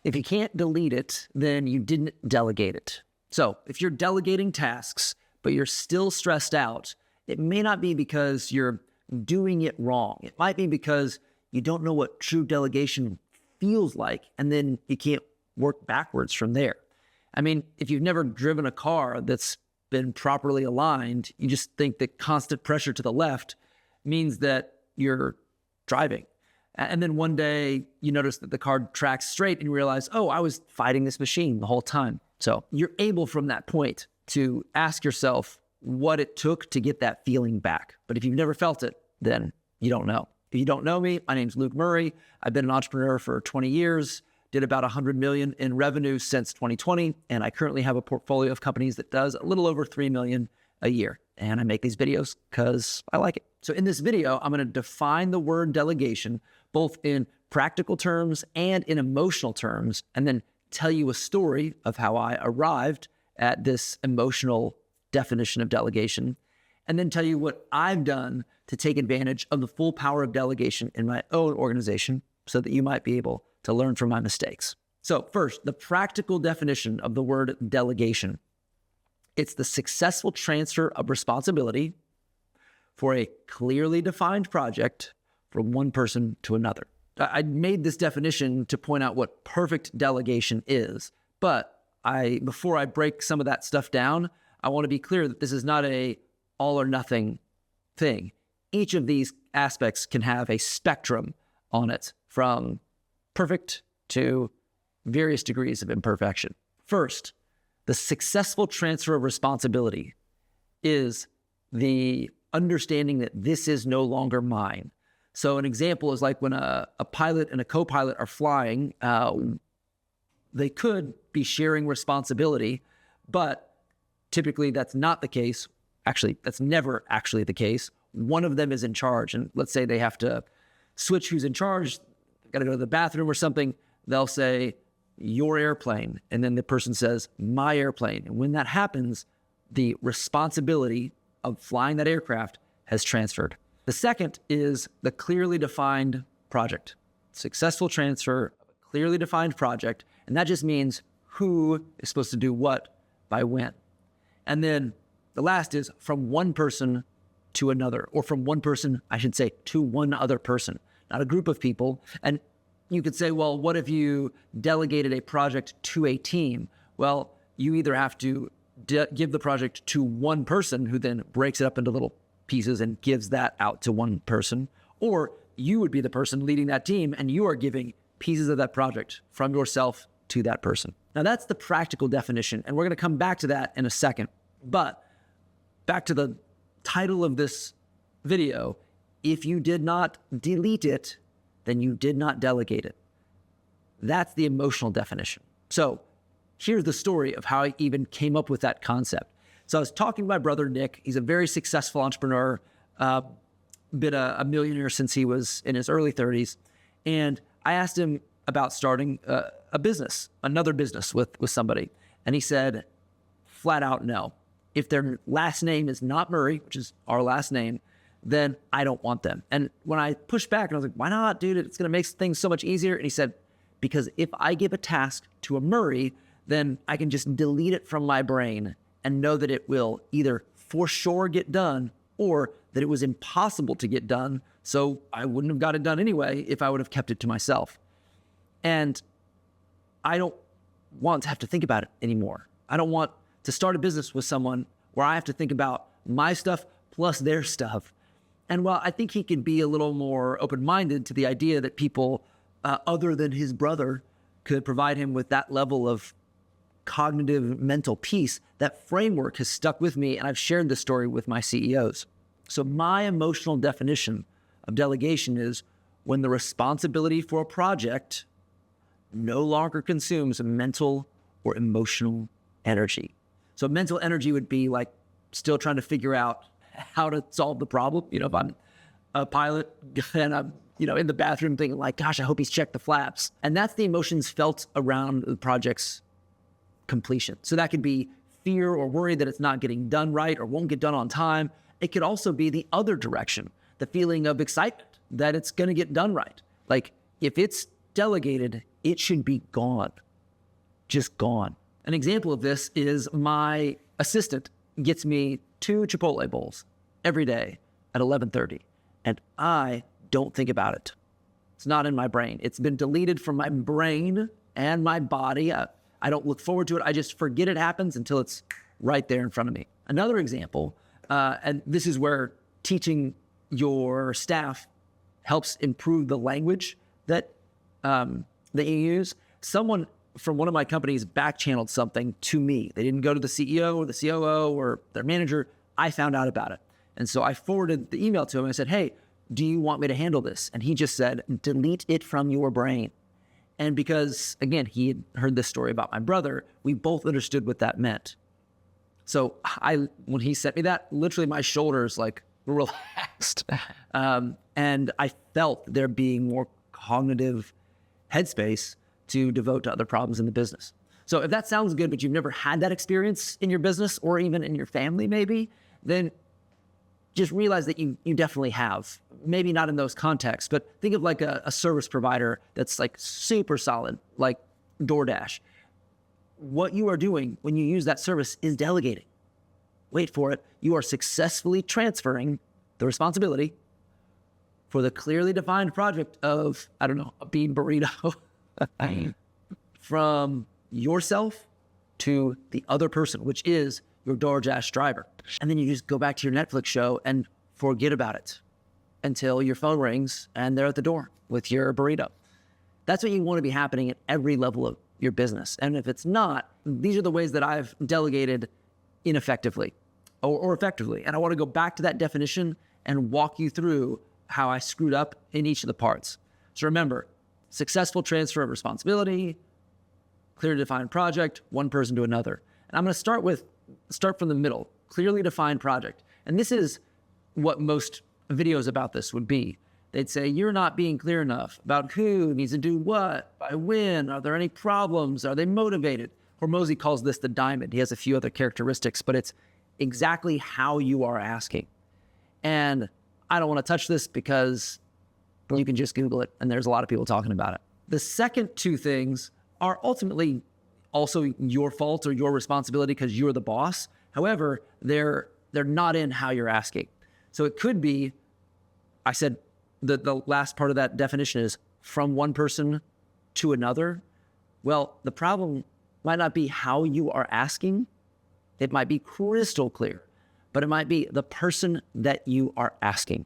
If you can't delete it, then you didn't delegate it. So if you're delegating tasks, but you're still stressed out, it may not be because you're doing it wrong. It might be because you don't know what true delegation feels like, and then you can't work backwards from there. I mean, if you've never driven a car that's been properly aligned, you just think that constant pressure to the left means that you're driving. And then one day you notice that the car tracks straight and you realize, oh, I was fighting this machine the whole time. So you're able from that point to ask yourself what it took to get that feeling back. But if you've never felt it, then you don't know. If you don't know me, my name's Luke Murray. I've been an entrepreneur for 20 years, did about 100 million in revenue since 2020. And I currently have a portfolio of companies that does a little over 3 million a year. And I make these videos because I like it. So in this video, I'm going to define the word delegation, both in practical terms and in emotional terms, and then tell you a story of how I arrived at this emotional definition of delegation, and then tell you what I've done to take advantage of the full power of delegation in my own organization so that you might be able to learn from my mistakes. So first, the practical definition of the word delegation. It's the successful transfer of responsibility for a clearly defined project from one person to another. I made this definition to point out what perfect delegation is, but before I break some of that stuff down, I want to be clear that this is not a all or nothing thing. Each of these aspects can have a spectrum on it, from perfect to various degrees of imperfection. First, the successful transfer of responsibility is the understanding that this is no longer mine. So an example is like when a pilot and a co-pilot are flying, they could be sharing responsibility, but typically that's not the case. Actually, that's never actually the case. One of them is in charge, and let's say they have to switch who's in charge, got to go to the bathroom or something. They'll say, your airplane, and then the person says, my airplane. And when that happens, the responsibility of flying that aircraft has transferred. The second is the clearly defined project. Successful transfer of a clearly defined project, and that just means who is supposed to do what by when. And then the last is from one person to another, or from one person, I should say, to one other person, not a group of people. And you could say, well, what if you delegated a project to a team? Well, you either have to give the project to one person who then breaks it up into little pieces and gives that out to one person, or you would be the person leading that team and you are giving pieces of that project from yourself to that person. Now that's the practical definition, and we're going to come back to that in a second. But back to the title of this video, if you did not delete it, then you did not delegate it. That's the emotional definition. So here's the story of how I even came up with that concept. So I was talking to my brother, Nick. He's a very successful entrepreneur, been a millionaire since he was in his early 30s. And I asked him about starting a business, another business with somebody. And he said, flat out, no. If their last name is not Murray, which is our last name, then I don't want them. And when I pushed back and I was like, why not, dude? It's going to make things so much easier. And he said, because if I give a task to a Murray, then I can just delete it from my brain and know that it will either for sure get done or that it was impossible to get done. So I wouldn't have got it done anyway if I would have kept it to myself. And I don't want to have to think about it anymore. I don't want to start a business with someone where I have to think about my stuff plus their stuff. And while I think he can be a little more open-minded to the idea that people other than his brother could provide him with that level of cognitive mental peace, that framework has stuck with me, and I've shared this story with my CEOs. So my emotional definition of delegation is when the responsibility for a project no longer consumes mental or emotional energy. So mental energy would be like still trying to figure out how to solve the problem. You know, if I'm a pilot and I'm, in the bathroom thinking like, gosh, I hope he's checked the flaps. And that's the emotions felt around the project's completion. So that could be fear or worry that it's not getting done right or won't get done on time. It could also be the other direction, the feeling of excitement that it's going to get done right. Like if it's delegated, it should be gone, just gone. An example of this is my assistant gets me 2 Chipotle bowls every day at 11:30, and I don't think about it. It's not in my brain. It's been deleted from my brain and my body. I don't look forward to it. I just forget it happens until it's right there in front of me. Another example, and this is where teaching your staff helps improve the language that you use. Someone from one of my companies back-channeled something to me. They didn't go to the CEO or the COO or their manager. I found out about it. And so I forwarded the email to him. I said, hey, do you want me to handle this? And he just said, delete it from your brain. And because, again, he had heard this story about my brother, we both understood what that meant. So when he sent me that, literally my shoulders like relaxed. And I felt there being more cognitive headspace to devote to other problems in the business. So if that sounds good, but you've never had that experience in your business or even in your family maybe, then just realize that you definitely have. Maybe not in those contexts, but think of like a service provider that's like super solid, like DoorDash. What you are doing when you use that service is delegating. Wait for it. You are successfully transferring the responsibility for the clearly defined project of, I don't know, a bean burrito from yourself to the other person, which is your DoorDash driver. And then you just go back to your Netflix show and forget about it until your phone rings and they're at the door with your burrito. That's what you want to be happening at every level of your business. And if it's not, these are the ways that I've delegated ineffectively or effectively. And I want to go back to that definition and walk you through how I screwed up in each of the parts. So remember, successful transfer of responsibility, clearly defined project, one person to another. And I'm going to start from the middle, clearly defined project. And this is what most videos about this would be. They'd say, you're not being clear enough about who needs to do what, by when, are there any problems, are they motivated? Hormozy calls this the diamond. He has a few other characteristics, but it's exactly how you are asking. And I don't want to touch this because you can just Google it, and there's a lot of people talking about it. The second 2 things are ultimately also your fault or your responsibility because you're the boss. However, they're not in how you're asking. So it could be, I said, the last part of that definition is from one person to another. Well, the problem might not be how you are asking. It might be crystal clear, but it might be the person that you are asking,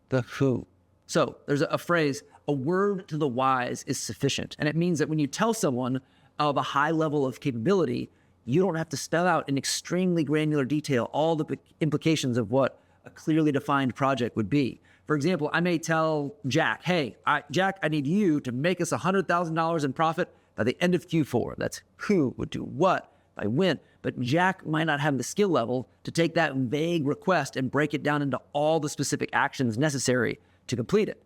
the who. So there's a phrase, a word to the wise is sufficient. And it means that when you tell someone of a high level of capability, you don't have to spell out in extremely granular detail all the implications of what a clearly defined project would be. For example, I may tell Jack, hey, Jack, I need you to make us $100,000 in profit by the end of Q4. That's who would do what, by when. But Jack might not have the skill level to take that vague request and break it down into all the specific actions necessary to complete it.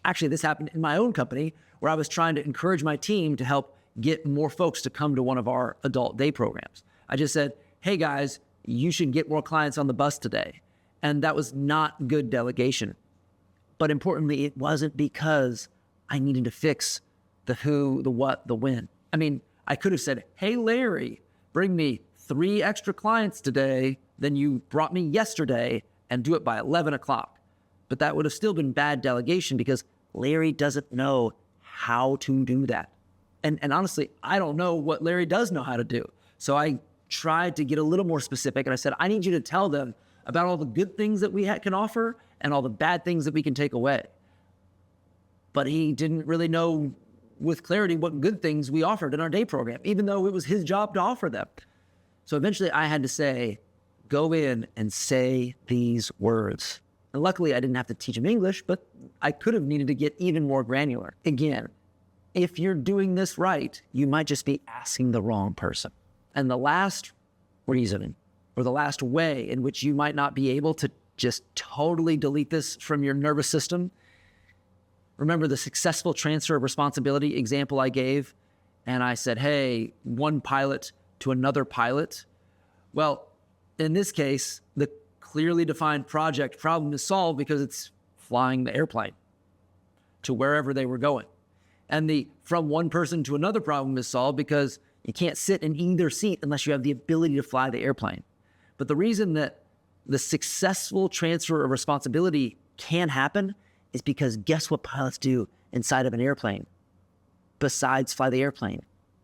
Actually, this happened in my own company where I was trying to encourage my team to help get more folks to come to one of our adult day programs. I just said, hey guys, you should get more clients on the bus today. And that was not good delegation. But importantly, it wasn't because I needed to fix the who, the what, the when. I mean, I could have said, hey Larry, bring me 3 extra clients today than you brought me yesterday and do it by 11 o'clock. But that would have still been bad delegation because Larry doesn't know how to do that. And honestly, I don't know what Larry does know how to do. So I tried to get a little more specific and I said, I need you to tell them about all the good things that we can offer and all the bad things that we can take away. But he didn't really know with clarity what good things we offered in our day program, even though it was his job to offer them. So eventually I had to say, go in and say these words. And luckily I didn't have to teach him English, but I could have needed to get even more granular. Again, if you're doing this right, you might just be asking the wrong person. And the last reason, or the last way in which you might not be able to just totally delete this from your nervous system, remember the successful transfer of responsibility example I gave? And I said, hey, one pilot to another pilot. Well, in this case, the clearly defined project problem is solved because it's flying the airplane to wherever they were going. And the from one person to another problem is solved because you can't sit in either seat unless you have the ability to fly the airplane. But the reason that the successful transfer of responsibility can happen is because guess what pilots do inside of an airplane? Besides fly the airplane,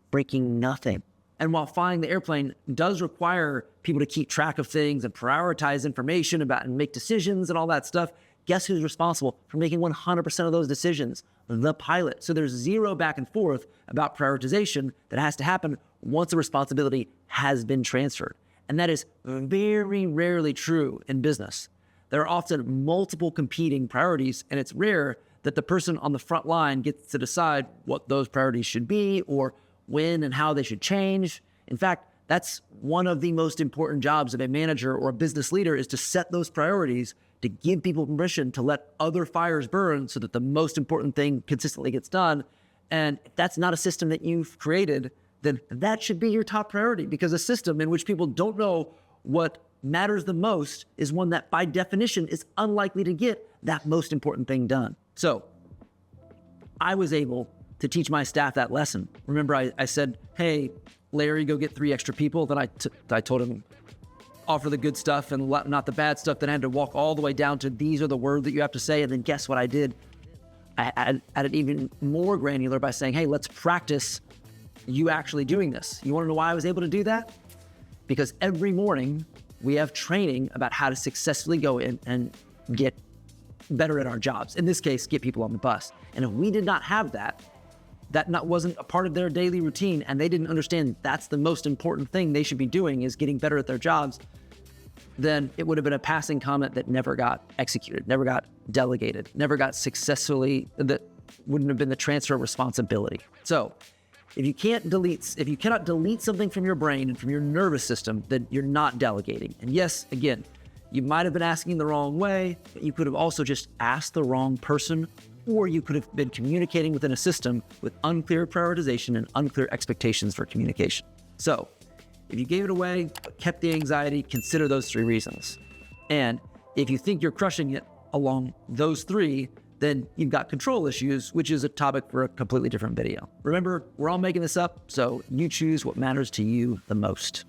breaking nothing. And while flying the airplane does require people to keep track of things and prioritize information about and make decisions and all that stuff, guess who's responsible for making 100% of those decisions? The pilot. So there's zero back and forth about prioritization that has to happen once a responsibility has been transferred. And that is very rarely true in business. There are often multiple competing priorities, and it's rare that the person on the front line gets to decide what those priorities should be or when and how they should change. In fact, that's one of the most important jobs of a manager or a business leader, is to set those priorities, to give people permission to let other fires burn so that the most important thing consistently gets done. And if that's not a system that you've created, then that should be your top priority, because a system in which people don't know what matters the most is one that by definition is unlikely to get that most important thing done. So I was able to teach my staff that lesson. Remember, I said, hey, Larry, go get 3 extra people. Then I told him, offer the good stuff and not the bad stuff. Then I had to walk all the way down to these are the words that you have to say. And then guess what I did? I added even more granular by saying, hey, let's practice you actually doing this. You want to know why I was able to do that? Because every morning we have training about how to successfully go in and get better at our jobs. In this case, get people on the bus. And if we did not have that wasn't a part of their daily routine, and they didn't understand that's the most important thing they should be doing is getting better at their jobs, then it would have been a passing comment that never got executed, never got delegated, never got successfully, that wouldn't have been the transfer of responsibility. So if you cannot delete something from your brain and from your nervous system, then you're not delegating. And yes, again, you might have been asking the wrong way, but you could have also just asked the wrong person, or you could have been communicating within a system with unclear prioritization and unclear expectations for communication. So if you gave it away, but kept the anxiety, consider those 3 reasons. And if you think you're crushing it along those 3, then you've got control issues, which is a topic for a completely different video. Remember, we're all making this up, so you choose what matters to you the most.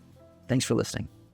Thanks for listening.